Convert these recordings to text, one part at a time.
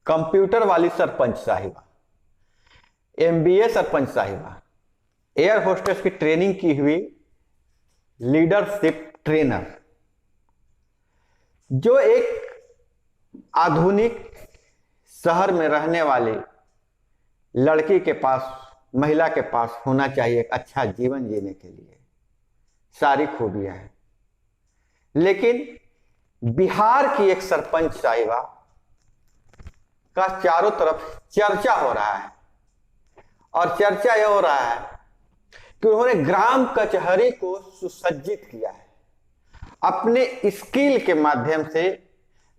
Computer वाली सरपंच साहिबा, MBA sarpanch साहिबा, एयर होस्टेस की ट्रेनिंग की हुई लीडरशिप ट्रेनर, जो एक आधुनिक शहर में रहने वाली लड़की के पास, महिला के पास होना चाहिए एक अच्छा जीवन जीने के लिए, सारी खूबियां हैं। लेकिन बिहार की एक सरपंच साहिबा का चारों तरफ चर्चा हो रहा है, और चर्चा यह हो रहा है कि उन्होंने ग्राम कचहरी को सुसज्जित किया है, अपने स्किल के माध्यम से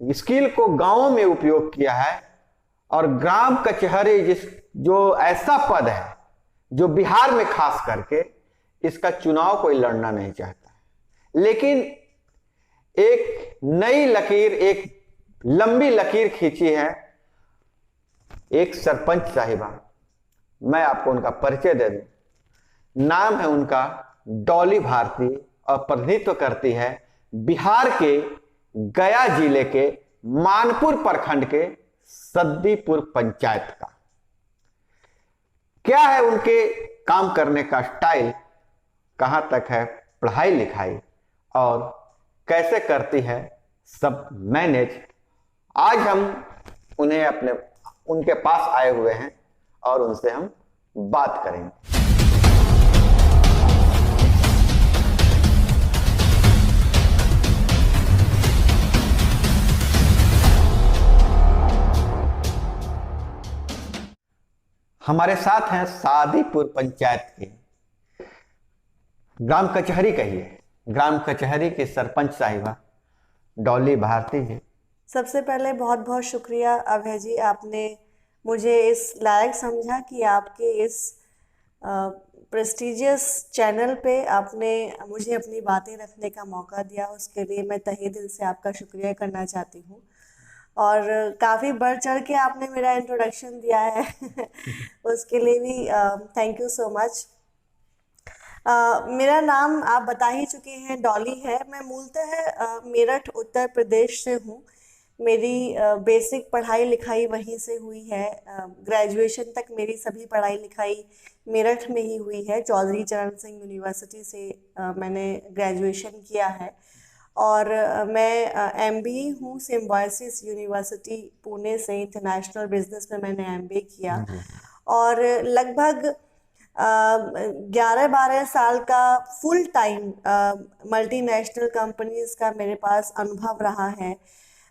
स्किल को गांवों में उपयोग किया है। और ग्राम कचहरी जो ऐसा पद है जो बिहार में खास करके इसका चुनाव कोई लड़ना नहीं चाहता है, लेकिन एक नई लकीर, एक लंबी लकीर खींची है एक सरपंच साहिबा। मैं आपको उनका परिचय दे दूं। नाम है उनका डॉली भारती, और प्रतिनिधित्व करती है बिहार के गया जिले के मानपुर प्रखंड के सद्दीपुर पंचायत का। क्या है उनके काम करने का स्टाइल, कहां तक है पढ़ाई लिखाई, और कैसे करती है सब मैनेज, आज हम उनके पास आए हुए हैं और उनसे हम बात करेंगे। हमारे साथ हैं सादीपुर पंचायत के ग्राम कचहरी, कहिए ग्राम कचहरी के सरपंच साहिबा डॉली भारती जी। सबसे पहले बहुत बहुत शुक्रिया अभय जी, आपने मुझे इस लायक समझा कि आपके इस प्रेस्टिजियस चैनल पे आपने मुझे अपनी बातें रखने का मौका दिया। उसके लिए मैं तहे दिल से आपका शुक्रिया करना चाहती हूँ, और काफ़ी बढ़ चढ़ के आपने मेरा इंट्रोडक्शन दिया है उसके लिए भी थैंक यू सो मच। मेरा नाम आप बता ही चुके हैं, डॉली है। मैं मूलतः मेरठ उत्तर प्रदेश से हूँ। मेरी बेसिक पढ़ाई लिखाई वहीं से हुई है। ग्रेजुएशन तक मेरी सभी पढ़ाई लिखाई मेरठ में ही हुई है। चौधरी चरण सिंह यूनिवर्सिटी से मैंने ग्रेजुएशन किया है, और मैं MBE हूँ सिम्बायोसिस यूनिवर्सिटी पुणे से। इंटरनेशनल बिजनेस में मैंने MBA किया, और लगभग 11-12 साल का फुल टाइम मल्टीनेशनल कंपनीज का मेरे पास अनुभव रहा है।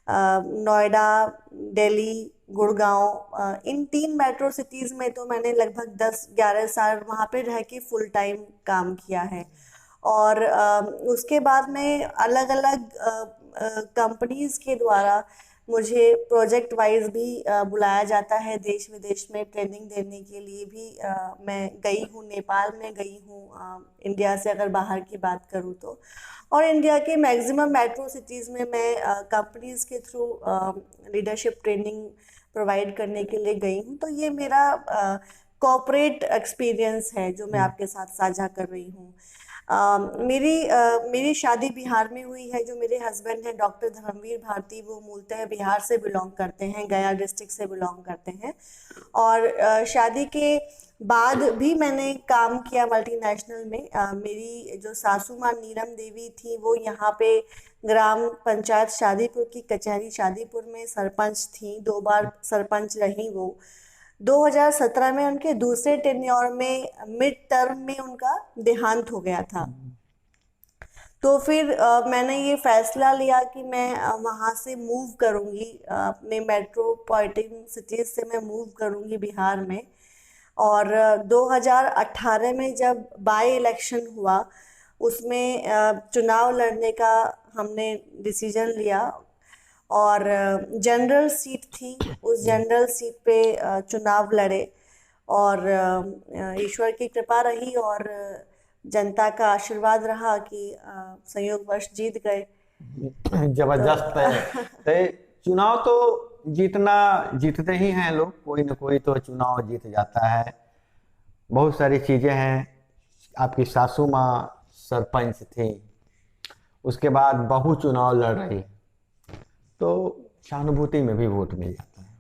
नोएडा, दिल्ली, गुड़गांव, इन 3 मेट्रो सिटीज़ में तो मैंने लगभग 10-11 साल वहाँ पे रह के फुल टाइम काम किया है। और उसके बाद में अलग अलग कंपनीज के द्वारा मुझे प्रोजेक्ट वाइज भी बुलाया जाता है। देश विदेश में ट्रेनिंग देने के लिए भी मैं गई हूँ। नेपाल में गई हूँ, इंडिया से अगर बाहर की बात करूँ तो। और इंडिया के मैक्सिमम मेट्रो सिटीज़ में मैं कंपनीज के थ्रू लीडरशिप ट्रेनिंग प्रोवाइड करने के लिए गई हूँ। तो ये मेरा कॉर्पोरेट एक्सपीरियंस है जो मैं आपके साथ साझा कर रही हूँ। मेरी शादी बिहार में हुई है। जो मेरे हस्बैंड हैं डॉक्टर धर्मवीर भारती, वो मूलतः बिहार से बिलोंग करते हैं, गया डिस्ट्रिक्ट से बिलोंग करते हैं। और शादी के बाद भी मैंने काम किया मल्टीनेशनल में। मेरी जो सासू माँ नीलम देवी थी, वो यहाँ पे ग्राम पंचायत शादीपुर की कचहरी शादीपुर में सरपंच थी। 2 बार सरपंच रही वो। 2017 में उनके दूसरे टेन्योर में मिड टर्म में उनका देहांत हो गया था। तो फिर मैंने ये फैसला लिया कि मैं वहाँ से मूव करूँगी, अपने मेट्रोपॉलिटन सिटीज़ से मैं मूव करूँगी बिहार में। और 2018 में जब बाय इलेक्शन हुआ, उसमें चुनाव लड़ने का हमने डिसीजन लिया, और जनरल सीट थी। उस जनरल सीट पे चुनाव लड़े, और ईश्वर की कृपा रही और जनता का आशीर्वाद रहा कि संयोगवश जीत गए। जबरदस्त है। तो चुनाव तो जीतते ही हैं लोग, कोई ना कोई तो चुनाव जीत जाता है। बहुत सारी चीजें हैं। आपकी सासू माँ सरपंच थी, उसके बाद बहू चुनाव लड़ रही, तो सहानुभूति में भी वोट मिल जाता है।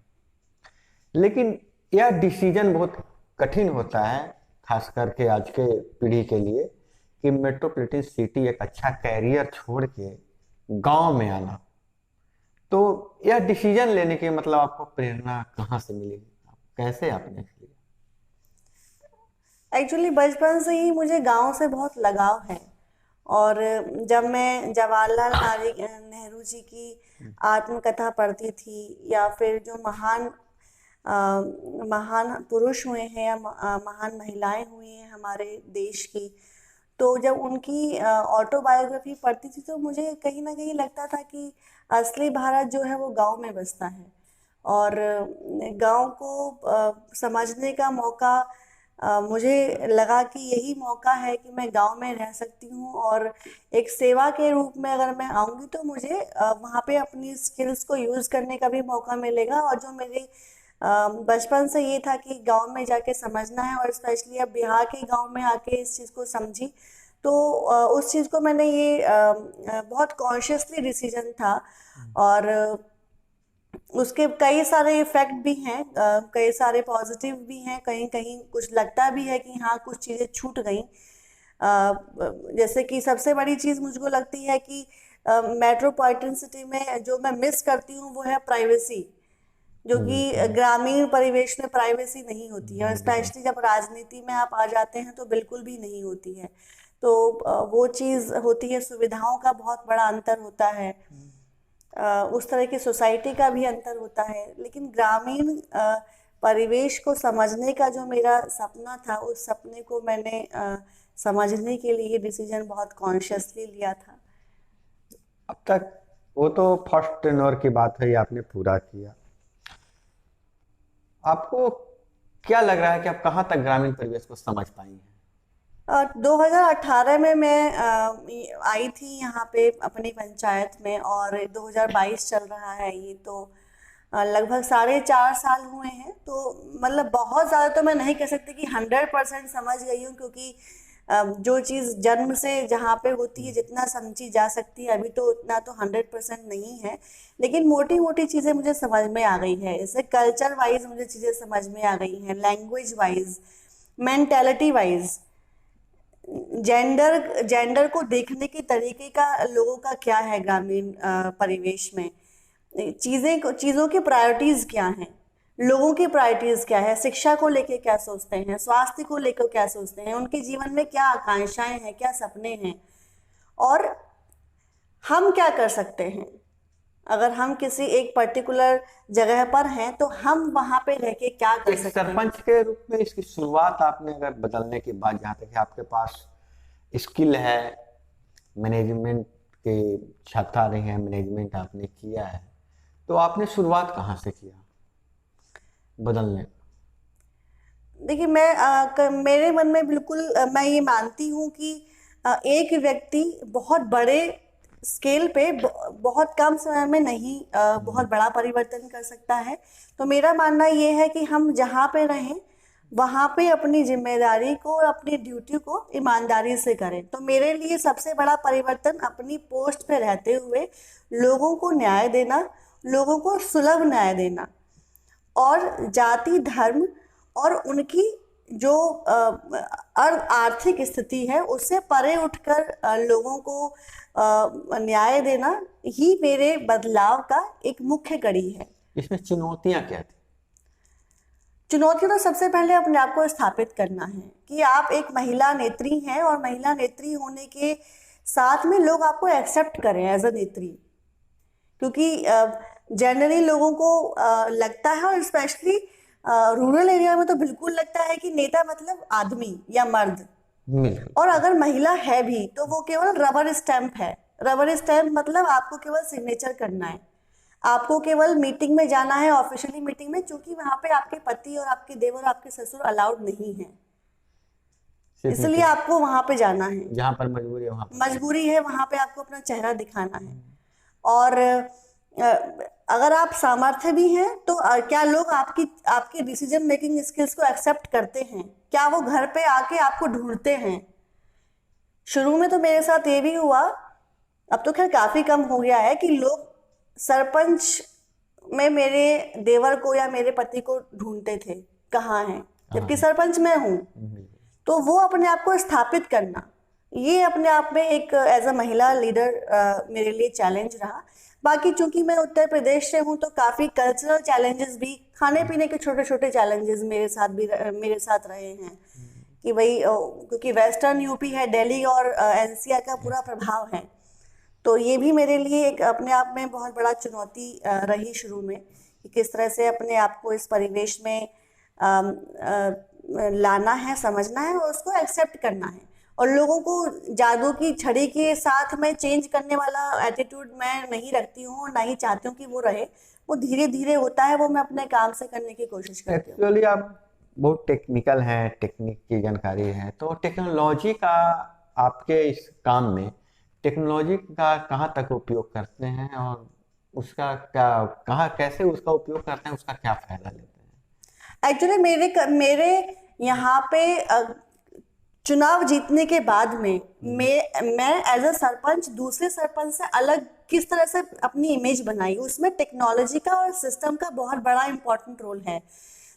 लेकिन यह डिसीजन बहुत कठिन होता है, खास करके आज के पीढ़ी के लिए, कि मेट्रोपॉलिटन सिटी एक अच्छा कैरियर छोड़ के गांव में आना। तो यह डिसीजन लेने की मतलब आपको प्रेरणा कहाँ से मिली, कैसे आपने लिया? एक्चुअली बचपन से ही मुझे गांव से बहुत लगाव है। और जब मैं जवाहरलाल नेहरू जी की आत्मकथा पढ़ती थी, या फिर जो महान पुरुष हुए हैं या महान महिलाएं हुई हैं हमारे देश की, तो जब उनकी ऑटोबायोग्राफी पढ़ती थी तो मुझे कहीं ना कहीं लगता था कि असली भारत जो है वो गांव में बसता है। और गांव को समझने का मौका, मुझे लगा कि यही मौका है कि मैं गांव में रह सकती हूँ, और एक सेवा के रूप में अगर मैं आऊँगी तो मुझे वहाँ पे अपनी स्किल्स को यूज़ करने का भी मौका मिलेगा। और जो मेरे बचपन से ये था कि गांव में जाके समझना है, और स्पेशली अब बिहार के गांव में आके इस चीज़ को समझी, तो उस चीज़ को मैंने ये बहुत कॉन्शियसली डिसीजन था। और उसके कई सारे इफेक्ट भी हैं, कई सारे पॉजिटिव भी हैं, कहीं कहीं कुछ लगता भी है कि हाँ कुछ चीज़ें छूट गई। जैसे कि सबसे बड़ी चीज़ मुझको लगती है कि मेट्रोपॉलिटन सिटी में जो मैं मिस करती हूँ वो है प्राइवेसी, जो कि ग्रामीण परिवेश में प्राइवेसी नहीं होती है, और स्पेशली जब राजनीति में आप आ जाते हैं तो बिल्कुल भी नहीं होती है। तो वो चीज़ होती है, सुविधाओं का बहुत बड़ा अंतर होता है, उस तरह की सोसाइटी का भी अंतर होता है। लेकिन ग्रामीण परिवेश को समझने का जो मेरा सपना था, उस सपने को मैंने समझने के लिए डिसीजन बहुत कॉन्शियसली लिया था। अब तक वो तो फर्स्ट टेन्योर की बात है, ये आपने पूरा किया। आपको क्या लग रहा है कि आप कहाँ तक ग्रामीण परिवेश को समझ पाई हैं? 2018 में मैं आई थी यहाँ पे अपनी पंचायत में, और 2022 चल रहा है ये, तो लगभग 4.5 साल हुए हैं। तो मतलब बहुत ज़्यादा तो मैं नहीं कह सकती कि 100% समझ गई हूँ, क्योंकि जो चीज़ जन्म से जहाँ पे होती है जितना समझी जा सकती है, अभी तो उतना तो 100% नहीं है, लेकिन मोटी मोटी चीज़ें मुझे समझ में आ गई है। जैसे कल्चर वाइज मुझे चीज़ें समझ में आ गई हैं, language wise, mentality wise, gender को देखने के तरीके का लोगों का क्या है ग्रामीण परिवेश में, चीज़ों की प्रायोरिटीज़ क्या हैं, लोगों की प्रायोरिटीज़ क्या है, शिक्षा को लेके क्या सोचते हैं, स्वास्थ्य को लेकर क्या सोचते हैं, उनके जीवन में क्या आकांक्षाएं हैं, क्या सपने हैं, और हम क्या कर सकते हैं। अगर हम किसी एक पर्टिकुलर जगह पर हैं तो हम वहां पे रह के क्या कर एक सकते हैं। सरपंच के रूप में इसकी शुरुआत आपने अगर बदलने के बाद, जहाँ तक कि आपके पास स्किल है, मैनेजमेंट के छात्र रहे हैं, मैनेजमेंट आपने किया है, तो आपने शुरुआत कहाँ से किया बदलने? देखिए, मेरे मन में बिल्कुल मैं ये मानती हूँ कि एक व्यक्ति बहुत बड़े स्केल पे बहुत कम समय में नहीं बहुत बड़ा परिवर्तन कर सकता है। तो मेरा मानना ये है कि हम जहाँ पे रहें वहाँ पे अपनी जिम्मेदारी को और अपनी ड्यूटी को ईमानदारी से करें। तो मेरे लिए सबसे बड़ा परिवर्तन अपनी पोस्ट पे रहते हुए लोगों को न्याय देना, लोगों को सुलभ न्याय देना, और जाति धर्म और उनकी जो आर्थिक स्थिति है उससे परे उठकर लोगों को न्याय देना ही मेरे बदलाव का एक मुख्य कड़ी है। इसमें चुनौतियां क्या थी? चुनौती तो सबसे पहले अपने आप को स्थापित करना है कि आप एक महिला नेत्री हैं, और महिला नेत्री होने के साथ में लोग आपको एक्सेप्ट करें एज अ नेत्री। क्योंकि जनरली लोगों को लगता है, और स्पेशली रूरल एरिया में तो बिल्कुल लगता है कि नेता मतलब आदमी या मर्द, और अगर महिला है भी तो वो केवल रबर स्टैंप है। रबर स्टैंप मतलब आपको केवल सिग्नेचर करना है, आपको केवल मीटिंग में जाना है, ऑफिशियली मीटिंग में, क्योंकि वहां पे आपके पति और आपके देवर, आपके ससुर अलाउड नहीं है, इसलिए आपको वहां पे जाना है। जहां पर मजबूरी है वहां पे आपको अपना चेहरा दिखाना है। और अगर आप सामर्थ्य भी हैं तो क्या लोग आपकी डिसीजन मेकिंग स्किल्स को एक्सेप्ट करते हैं? क्या वो घर पे आके आपको ढूंढते हैं? शुरू में तो मेरे साथ ये भी हुआ, अब तो खैर काफी कम हो गया है, कि लोग सरपंच में मेरे देवर को या मेरे पति को ढूंढते थे, कहाँ हैं, जबकि सरपंच मैं हूँ। तो वो अपने आप को स्थापित करना, ये अपने आप में एक एज अ महिला लीडर मेरे लिए चैलेंज रहा। बाकी चूंकि मैं उत्तर प्रदेश से हूँ तो काफी कल्चरल चैलेंजेस भी, खाने पीने के छोटे छोटे चैलेंजेस मेरे साथ रहे हैं कि भाई क्योंकि वेस्टर्न यूपी है, दिल्ली और एनसीआर का पूरा प्रभाव है, तो ये भी मेरे लिए एक अपने आप में बहुत बड़ा चुनौती रही शुरू में कि किस तरह से अपने आप को इस परिवेश में लाना है, समझना है और उसको एक्सेप्ट करना है। और लोगों को जादू की छड़ी के साथ में चेंज करने वाला एटीट्यूड मैं नहीं रखती हूँ और ना ही चाहती हूँ कि वो रहे। वो धीरे धीरे होता है, वो मैं अपने काम से करने की कोशिश करती हूँ। एक्चुअली आप बहुत टेक्निकल हैं, टेक्निक की जानकारी है, तो टेक्नोलॉजी का आपके इस काम में टेक्नोलॉजी का कहाँ तक उपयोग करते हैं और उसका क्या, कहाँ कैसे उसका उपयोग करते हैं, उसका क्या फायदा लेते हैं? एक्चुअली मेरे यहाँ पे चुनाव जीतने के बाद में मैं एज अ सरपंच दूसरे सरपंच से अलग किस तरह से अपनी इमेज बनाई, उसमें टेक्नोलॉजी का और सिस्टम का बहुत बड़ा इंपॉर्टेंट रोल है।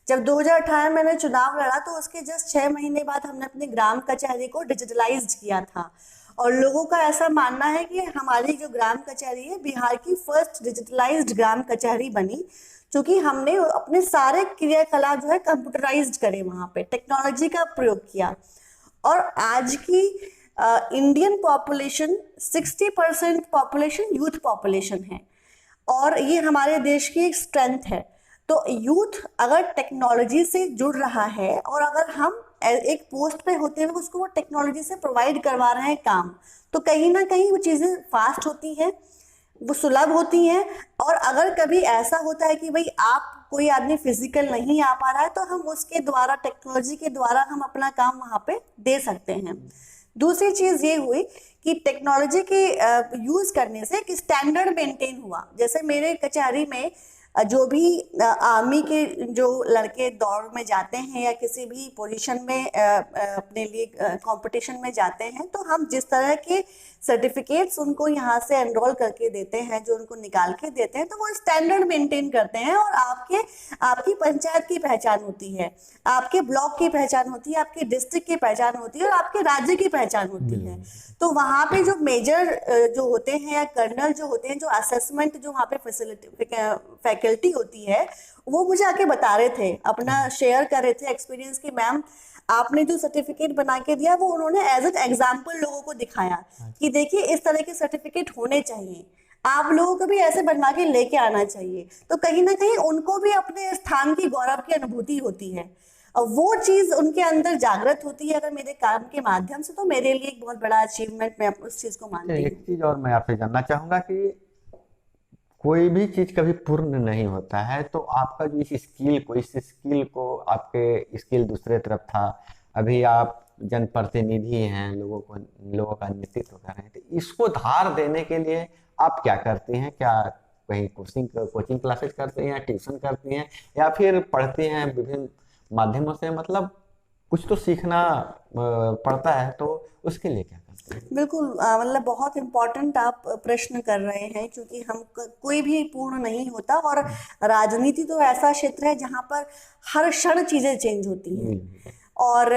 जब 2018 में मैंने चुनाव लड़ा तो उसके जस्ट 6 महीने बाद हमने अपनी ग्राम कचहरी को डिजिटलाइज्ड किया था और लोगों का ऐसा मानना है कि हमारी जो ग्राम कचहरी है बिहार की फर्स्ट डिजिटलाइज्ड ग्राम कचहरी बनी, क्योंकि हमने अपने सारे क्रियाकलाप जो है कंप्यूटराइज्ड करे, वहां पे टेक्नोलॉजी का प्रयोग किया। और आज की Indian population 60% population youth population है और ये हमारे देश की एक स्ट्रेंथ है। तो यूथ अगर टेक्नोलॉजी से जुड़ रहा है और अगर हम एक पोस्ट पे होते हुए उसको वो टेक्नोलॉजी से प्रोवाइड करवा रहे हैं काम, तो कहीं ना कहीं वो चीज़ें फास्ट होती हैं, वो सुलभ होती हैं। और अगर कभी ऐसा होता है कि भाई आप कोई आदमी फिजिकल नहीं आ पा रहा है तो हम उसके द्वारा, टेक्नोलॉजी के द्वारा हम अपना काम वहाँ पे दे सकते हैं। दूसरी चीज़ ये हुई कि टेक्नोलॉजी के यूज़ करने से एक स्टैंडर्ड मेंटेन हुआ। जैसे मेरे कचहरी में जो भी आर्मी के जो लड़के दौड़ में जाते हैं या किसी भी पोजीशन में अपने लिए कंपटीशन में जाते हैं, तो हम जिस तरह के सर्टिफिकेट्स उनको यहाँ से एनरोल करके देते हैं, जो उनको निकाल के देते हैं, तो वो स्टैंडर्ड मेंटेन करते हैं और आपकी पंचायत की पहचान होती है, आपके ब्लॉक की पहचान होती है, आपके डिस्ट्रिक्ट की पहचान होती है और आपके राज्य की पहचान होती है। तो वहाँ पे जो मेजर जो होते हैं या कर्नल जो होते हैं, जो असेसमेंट जो वहाँ पे फैकल्टी होती है, वो मुझे आके बता रहे थे, अपना शेयर कर रहे थे एक्सपीरियंस कि मैम आपने जो सर्टिफिकेट बना के दिया वो उन्होंने एज एन एग्जाम्पल लोगों को दिखाया कि देखिए इस तरह के सर्टिफिकेट होने चाहिए, आप लोगों को भी ऐसे बनवा के लेके आना चाहिए। तो कहीं ना कहीं उनको भी अपने स्थान की गौरव की अनुभूति होती है और वो चीज उनके अंदर जागृत होती है अगर मेरे काम के माध्यम से, तो मेरे लिए एक बहुत बड़ा अचीवमेंट, मैं उस चीज को मानती हूँ। एक चीज और मैं आपसे जानना चाहूंगा कि कोई भी चीज कभी पूर्ण नहीं होता है, तो आपका जो इस स्किल को आपके स्किल दूसरे तरफ था, अभी आप जनप्रतिनिधि हैं, लोगों का नेतृत्व कर रहे हैं, तो इसको धार देने के लिए आप क्या करती हैं? क्या कहीं कोचिंग क्लासेस करते हैं या ट्यूशन करती हैं या फिर पढ़ती हैं विभिन्न माध्यमों से? मतलब कुछ तो सीखना पड़ता है, तो उसके लिए क्या करते हैं? बिल्कुल, मतलब बहुत इम्पोर्टेंट आप प्रश्न कर रहे हैं, क्योंकि हम कोई भी पूर्ण नहीं होता और राजनीति तो ऐसा क्षेत्र है जहाँ पर हर क्षण चीजें चेंज होती हैं। और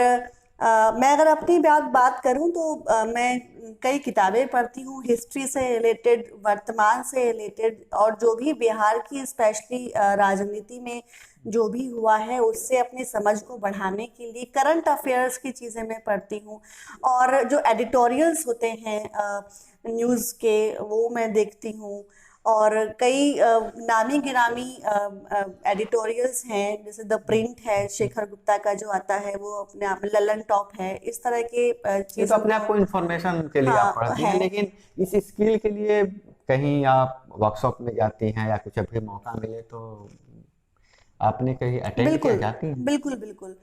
मैं अगर अपनी बात करूं तो मैं कई किताबें पढ़ती हूँ हिस्ट्री से रिलेटेड, वर्तमान से रिलेटेड, और जो भी बिहार की स्पेशली राजनीति में जो भी हुआ है उससे अपनी समझ को बढ़ाने के लिए करंट अफेयर्स की चीज़ें मैं पढ़ती हूँ। और जो एडिटोरियल्स होते हैं न्यूज़ के, वो मैं देखती हूँ। और कई नामी गिरामी एडिटोरियल्स हैं, जैसे द प्रिंट है शेखर गुप्ता का जो आता है, वो अपने आप में ललन टॉप है, इस तरह के ये तो अपने आप को इन्फॉर्मेशन के लिए आप पढ़ती हैं, लेकिन इस स्किल के लिए कहीं आप वर्कशॉप में जाती हैं या कुछ अभी मौका मिले तो आपने कहीं अटेंड किया जाती हैं? बिल्कुल बिल्कुल।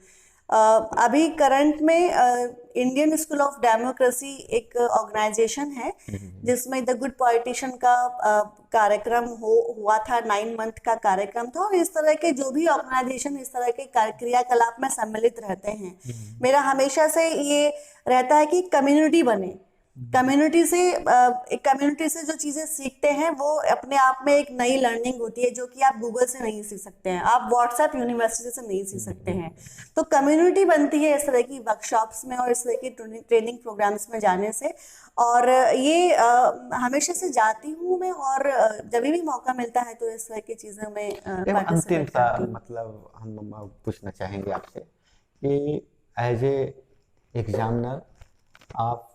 अभी करंट में इंडियन स्कूल ऑफ डेमोक्रेसी एक ऑर्गेनाइजेशन है जिसमें द गुड पॉलिटिशियन का कार्यक्रम हुआ था, 9 मंथ का कार्यक्रम था। और इस तरह के जो भी ऑर्गेनाइजेशन इस तरह के क्रियाकलाप में सम्मिलित रहते हैं, मेरा हमेशा से ये रहता है कि कम्युनिटी बने, कम्युनिटी से एक कम्युनिटी से जो चीजें सीखते हैं वो अपने आप में एक नई लर्निंग होती है, जो कि आप गूगल से नहीं सीख सकते हैं, आप व्हाट्सएप यूनिवर्सिटी से नहीं सीख सकते हैं। तो कम्युनिटी बनती है इस तरह की वर्कशॉप्स में और इस तरह की ट्रेनिंग प्रोग्राम्स में जाने से। और ये हमेशा से जाती हूँ मैं, और जब भी मौका मिलता है तो इस तरह की चीजें में अंतिम पार्टिसिपेट सा करती हूँ। मतलब हम पूछना चाहेंगे आपसे कि एज ए एग्जामिनर आप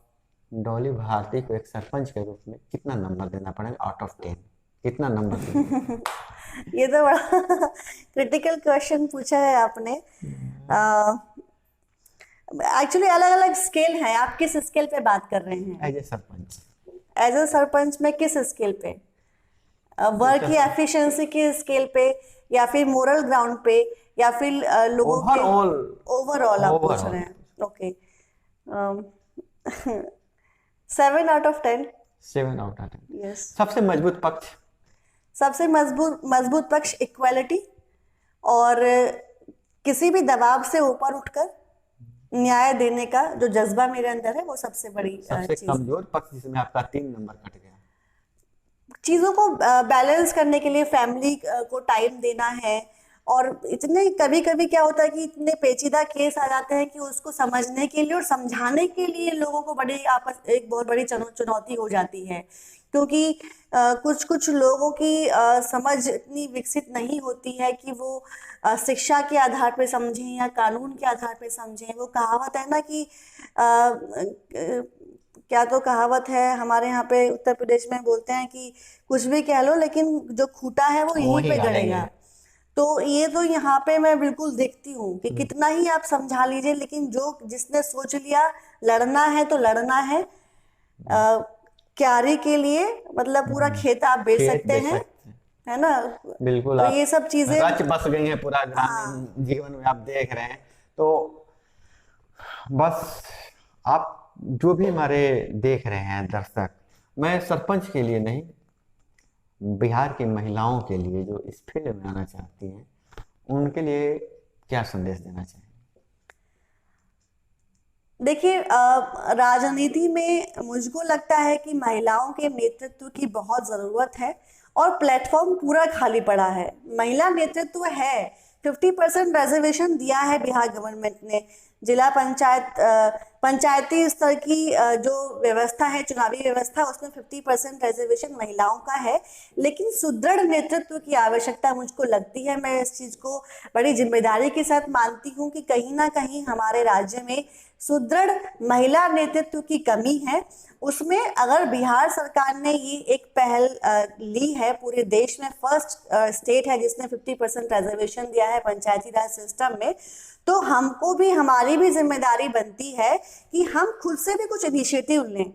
डॉली भारती को एक सरपंच के रूप में कितना नंबर देना पड़ेगा आउट ऑफ 10? कितना नंबर देंगे? ये तो बड़ा क्रिटिकल क्वेश्चन पूछा है आपने। एक्चुअली अलग अलग स्केल है, आप किस स्केल पे बात कर रहे हैं? As a sarpanch. As a sarpanch में किस स्केल पे? वर्क की एफिशिएंसी के स्केल पे, या फिर मोरल ग्राउंड पे, या फिर लोगों के ओवरऑल आप पूछ रहे हैं? Okay, 7 out of 10। 7 out of 10। Yes. सबसे मजबूत पक्ष? सबसे मजबूत पक्ष इक्वालिटी, और किसी भी दबाव से ऊपर उठकर न्याय देने का जो जज्बा मेरे अंदर है, वो सबसे बड़ी सबसे चीज। कमजोर पक्ष जिसमें आपका 3 नंबर कट गया? चीजों को बैलेंस करने के लिए फैमिली को टाइम देना है, और इतने कभी कभी क्या होता है कि इतने पेचीदा केस आ जाते हैं कि उसको समझने के लिए और समझाने के लिए लोगों को एक बहुत बड़ी चुनौती हो जाती है, क्योंकि कुछ कुछ लोगों की समझ इतनी विकसित नहीं होती है कि वो शिक्षा के आधार पे समझें या कानून के आधार पे समझें। वो कहावत है ना कि क्या तो कहावत है हमारे यहाँ पे उत्तर प्रदेश में, बोलते हैं कि कुछ भी कह लो लेकिन जो खूंटा है वो यहीं पे गड़ेगा। तो ये तो यहाँ पे मैं बिल्कुल देखती हूँ कि कितना ही आप समझा लीजिए, लेकिन जिसने सोच लिया लड़ना है तो लड़ना है। क्यारी के लिए मतलब पूरा खेत आप बेच सकते हैं, है ना? बिल्कुल। तो ये सब चीजें रच बस गई हैं पूरा ग्रामीण जीवन में, आप देख रहे हैं। तो बस आप जो भी हमारे देख रहे हैं दर्शक, मैं सरपंच के लिए नहीं, बिहार की महिलाओं के लिए जो इस फील्ड में आना चाहती हैं, उनके लिए क्या संदेश देना चाहिए? देखिए, राजनीति में मुझको लगता है कि महिलाओं के नेतृत्व की बहुत ज़रूरत है, और प्लेटफॉर्म पूरा खाली पड़ा है। महिला नेतृत्व है, 50% रिजर्वेशन दिया है बिहार गवर्नमेंट ने। जिला पंचायती स्तर की जो व्यवस्था है, चुनावी व्यवस्था, उसमें 50% रिजर्वेशन महिलाओं का है। लेकिन सुदृढ़ नेतृत्व की आवश्यकता मुझको लगती है। मैं इस चीज़ को बड़ी जिम्मेदारी के साथ मानती हूँ कि कहीं ना कहीं हमारे राज्य में सुदृढ़ महिला नेतृत्व की कमी है। उसमें अगर बिहार सरकार ने ये एक पहल ली है, पूरे देश में फर्स्ट स्टेट है जिसने 50% रिजर्वेशन दिया है पंचायती राज सिस्टम में, तो हमको भी, हमारी भी जिम्मेदारी बनती है कि हम खुद से भी कुछ इनिशिएटिव लें।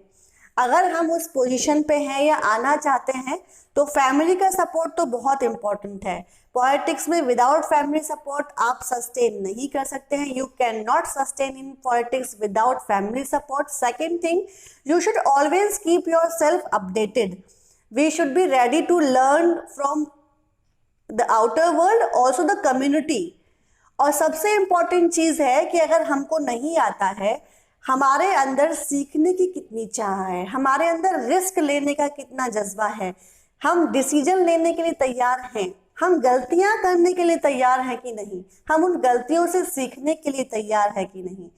अगर हम उस पोजीशन पे हैं या आना चाहते हैं, तो फैमिली का सपोर्ट तो बहुत इंपॉर्टेंट है। पॉलिटिक्स में विदाउट फैमिली सपोर्ट आप सस्टेन नहीं कर सकते हैं। You can not sustain in politics without family support. Second thing, you should always keep yourself updated. We should be ready to learn from the outer world, also the community. और सबसे important चीज है कि अगर हमको नहीं आता है, हमारे अंदर सीखने की कितनी चाह है, हमारे अंदर रिस्क लेने का कितना जज्बा है, हम डिसीजन लेने के लिए तैयार हैं, हम गलतियां करने के लिए तैयार हैं कि नहीं, हम उन गलतियों से सीखने के लिए तैयार है कि नहीं,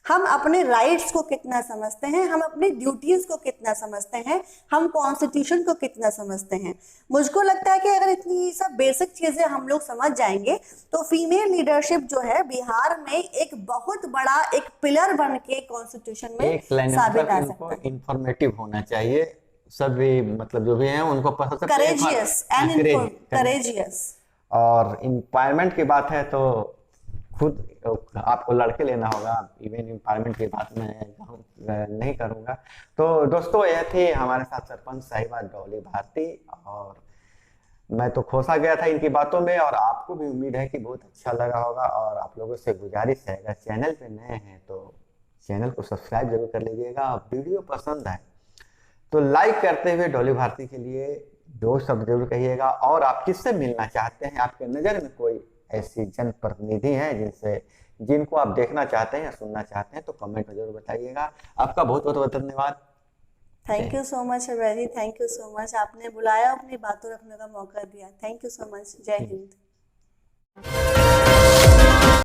हम अपने राइट्स को कितना समझते हैं, हम अपनी ड्यूटीज को कितना समझते हैं, हम कॉन्स्टिट्यूशन को कितना समझते हैं। मुझको लगता है कि अगर इतनी सब बेसिक चीजें हम लोग समझ जाएंगे, तो फीमेल लीडरशिप जो है बिहार में एक बहुत बड़ा एक पिलर बन के कॉन्स्टिट्यूशन में साबित आ सकता है। इंफॉर्मेटिव होना चाहिए, सभी मतलब जो भी हैं उनको पता, करेजियस एंड करेजियस। और एम्पावरमेंट की बात है तो खुद आपको लड़के लेना होगा। इवन एम्पावरमेंट की बात मैं नहीं करूंगा। तो दोस्तों, यह थी हमारे साथ सरपंच साहिबा डॉली भारती, और मैं तो खोसा गया था इनकी बातों में, और आपको भी उम्मीद है कि बहुत अच्छा लगा होगा। और आप लोगों से गुजारिश है, अगर चैनल पे नए हैं तो चैनल को सब्सक्राइब जरूर कर लीजिएगा। वीडियो पसंद है तो लाइक करते हुए डॉली भारती के लिए 2 शब्द जरूर कहिएगा। और आप किससे मिलना चाहते हैं, आपके नज़र में कोई ऐसी जनप्रतिनिधि हैं जिनको आप देखना चाहते हैं या सुनना चाहते हैं, तो कमेंट में जरूर बताइएगा। आपका बहुत बहुत धन्यवाद। थैंक यू सो मच अवैधी, थैंक यू सो मच, आपने बुलाया, अपनी बातों रखने का मौका दिया। Thank you so much. जय हिंद।